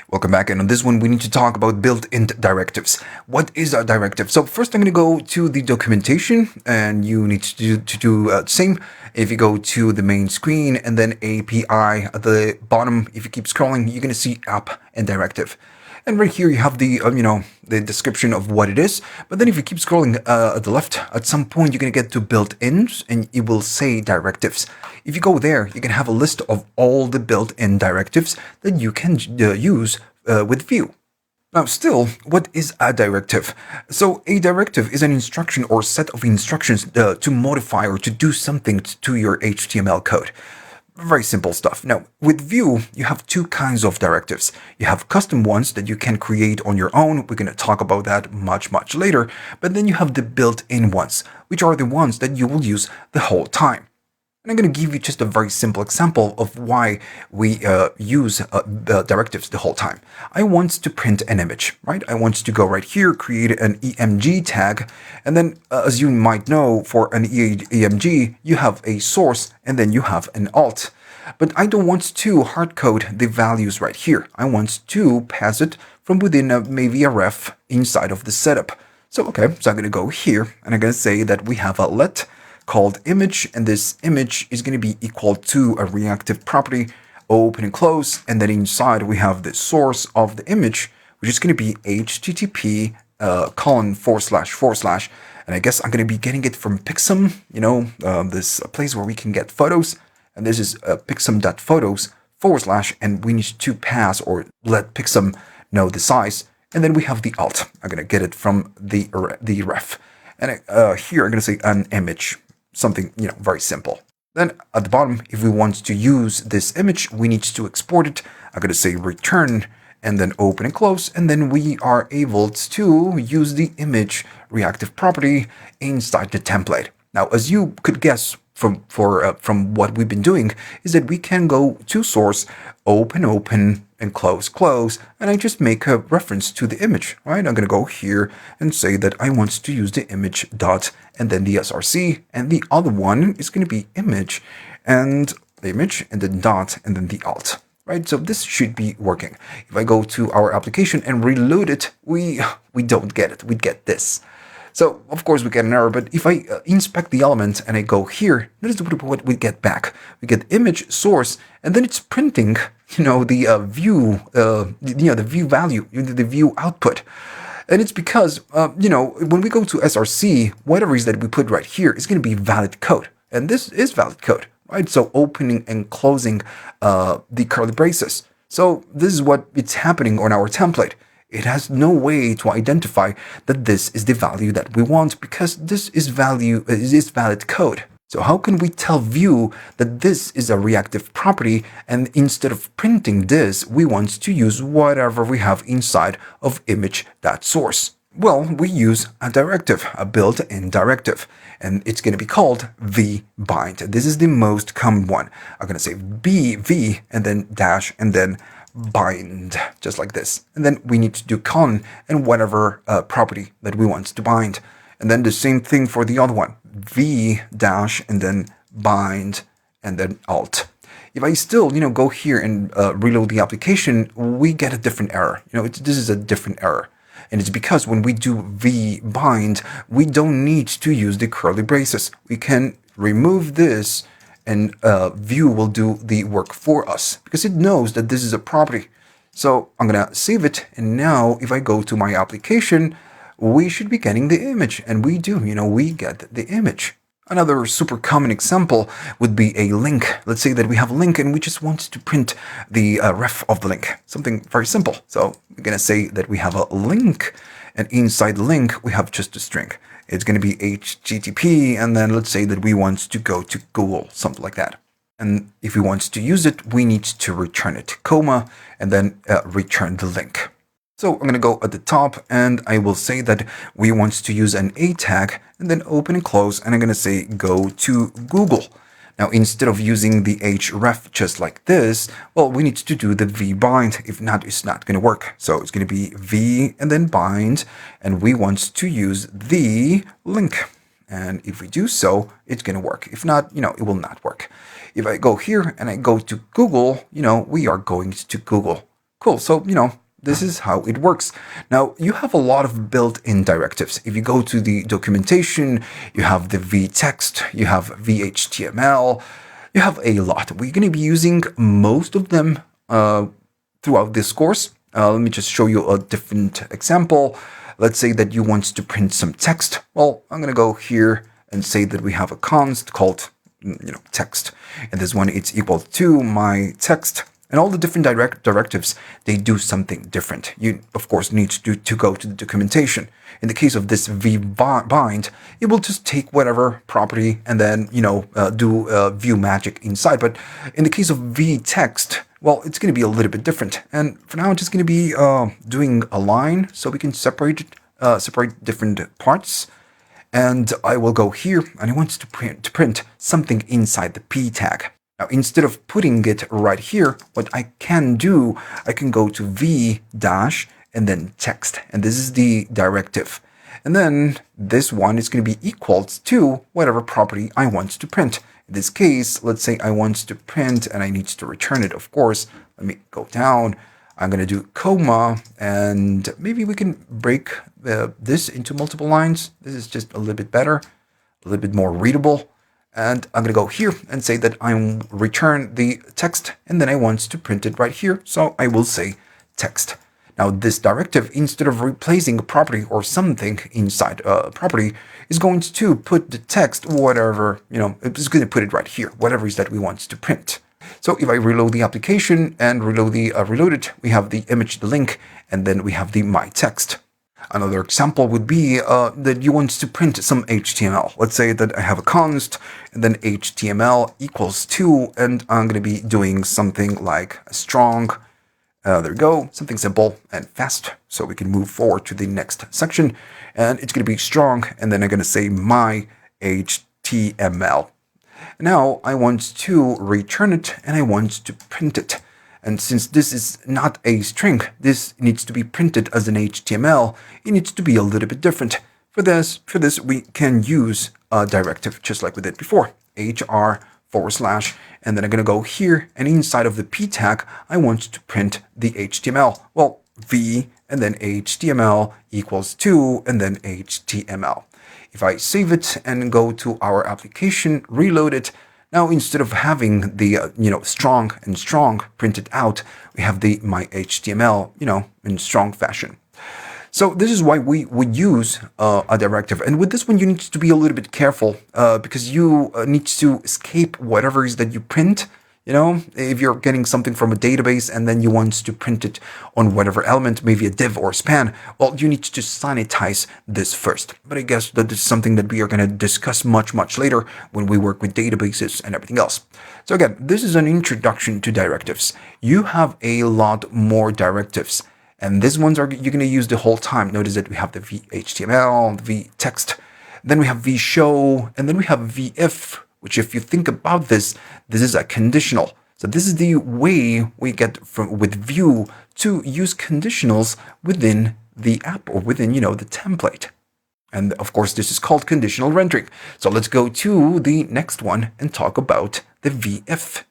Welcome back, and on this one we need to talk about built-in directives. What is a directive? So first I'm going to go to the documentation, and you need to do the same. If you go to the main screen and then API at the bottom, if you keep scrolling, you're going to see app and directive. And right here you have the the description of what it is. But then if you keep scrolling at the left, at some point you're going to get to built-ins, and it will say directives. If you go there, you can have a list of all the built-in directives that you can use with Vue. Now, still, what is a directive? So, a directive is an instruction or set of instructions to modify or to do something to your HTML code. Very simple stuff. Now, with Vue, you have two kinds of directives. You have custom ones that you can create on your own. We're going to talk about that much later. But then you have the built-in ones, which are the ones that you will use the whole time. And I'm going to give you just a very simple example of why we use the directives the whole time. I want to print an image, right? I want to go right here, create an EMG tag. And then, as you might know, for an EMG, you have a source and then you have an alt. But I don't want to hardcode the values right here. I want to pass it from within maybe a ref inside of the setup. So, okay, so I'm going to go here and I'm going to say that we have a let called image, and this image is going to be equal to a reactive property, open and close, and then inside we have the source of the image, which is going to be http ://, and I guess I'm going to be getting it from Pixum, this place where we can get photos, and this is pixum.photos / and we need to pass or let Pixum know the size, and then we have the alt. I'm going to get it from the ref, and here I'm going to say an image. Something, very simple. Then at the bottom, if we want to use this image, we need to export it. I'm going to say return and then open and close. And then we are able to use the image reactive property inside the template. Now, as you could guess from what we've been doing, is that we can go to source, open, and close, and I just make a reference to the image, right? I'm going to go here and say that I want to use the image dot and then the src, and the other one is going to be image and then dot and then the alt, right? So this should be working. If I go to our application and reload it, we don't get it. We get this. So, of course, we get an error, but if I inspect the element and I go here, notice what we get back. We get image source, and then it's printing, the view, the view value, the view output. And it's because, when we go to src, whatever it is that we put right here is going to be valid code. And this is valid code, right? So opening and closing the curly braces. So this is what it's happening on our template. It has no way to identify that this is the value that we want because this is valid code. So how can we tell Vue that this is a reactive property, and instead of printing this, we want to use whatever we have inside of image.source? Well, we use a directive, a built-in directive, and it's going to be called vbind. This is the most common one. I'm going to say v and then dash and then bind, just like this. And then we need to do con and whatever property that we want to bind. And then the same thing for the other one, v dash and then bind and then alt. If I still, go here and reload the application, we get a different error. This is a different error. And it's because when we do vbind, we don't need to use the curly braces. We can remove this and Vue will do the work for us because it knows that this is a property. So I'm going to save it. And now if I go to my application, we should be getting the image. And we do, we get the image. Another super common example would be a link. Let's say that we have a link and we just want to print the ref of the link. Something very simple. So we're going to say that we have a link, and inside the link, we have just a string. It's going to be HTTP, and then let's say that we want to go to Google, something like that. And if we want to use it, we need to return it, comma, and then return the link. So I'm going to go at the top, and I will say that we want to use an A tag, and then open and close, and I'm going to say go to Google. Now, instead of using the href just like this, well, we need to do the vbind. If not, it's not going to work. So it's going to be v and then bind, and we want to use the link. And if we do so, it's going to work. If not, it will not work. If I go here and I go to Google, we are going to Google. Cool. So, this is how it works. Now, you have a lot of built-in directives. If you go to the documentation, you have the vtext, you have vhtml, you have a lot. We're going to be using most of them throughout this course. Let me just show you a different example. Let's say that you want to print some text. Well, I'm going to go here and say that we have a const called, text. And this one, it's equal to my text. And all the different directives, they do something different. You, of course, need to go to the documentation. In the case of this vbind, it will just take whatever property and then, do view magic inside. But in the case of vtext, well, it's going to be a little bit different. And for now, I'm just going to be doing a line so we can separate different parts. And I will go here and I want to print something inside the p tag. Now, instead of putting it right here, what I can do, I can go to v dash and then text. And this is the directive. And then this one is going to be equal to whatever property I want to print. In this case, let's say I want to print and I need to return it, of course. Let me go down. I'm going to do comma, and maybe we can break this into multiple lines. This is just a little bit better, a little bit more readable. And I'm going to go here and say that I return the text, and then I want to print it right here. So I will say text. Now, this directive, instead of replacing a property or something inside a property, is going to put the text, whatever, it's going to put it right here, whatever is that we want to print. So if I reload the application and reload it, we have the image, the link, and then we have the my text. Another example would be that you want to print some HTML. Let's say that I have a const and then HTML equals 2, and I'm going to be doing something like a strong. There we go, something simple and fast, so we can move forward to the next section. And it's going to be strong, and then I'm going to say my HTML. Now I want to return it and I want to print it. And since this is not a string, this needs to be printed as an HTML. It needs to be a little bit different. For this, we can use a directive just like we did before. hr / and then I'm going to go here, and inside of the p tag, I want to print the HTML. Well, v and then HTML equals 2 and then HTML. If I save it and go to our application, reload it, now instead of having the strong and strong printed out, we have the my HTML in strong fashion. So this is why we would use a directive. And with this one, you need to be a little bit careful because you need to escape whatever is that you print. If you're getting something from a database and then you want to print it on whatever element, maybe a div or a span, well, you need to sanitize this first. But I guess that is something that we are going to discuss much, much later when we work with databases and everything else. So again, this is an introduction to directives. You have a lot more directives. And these ones you're going to use the whole time. Notice that we have the vhtml, the vtext, then we have vshow, and then we have vif, which if you think about this is a conditional. So this is the way we get with Vue to use conditionals within the app or within, the template. And of course, this is called conditional rendering. So let's go to the next one and talk about the vif.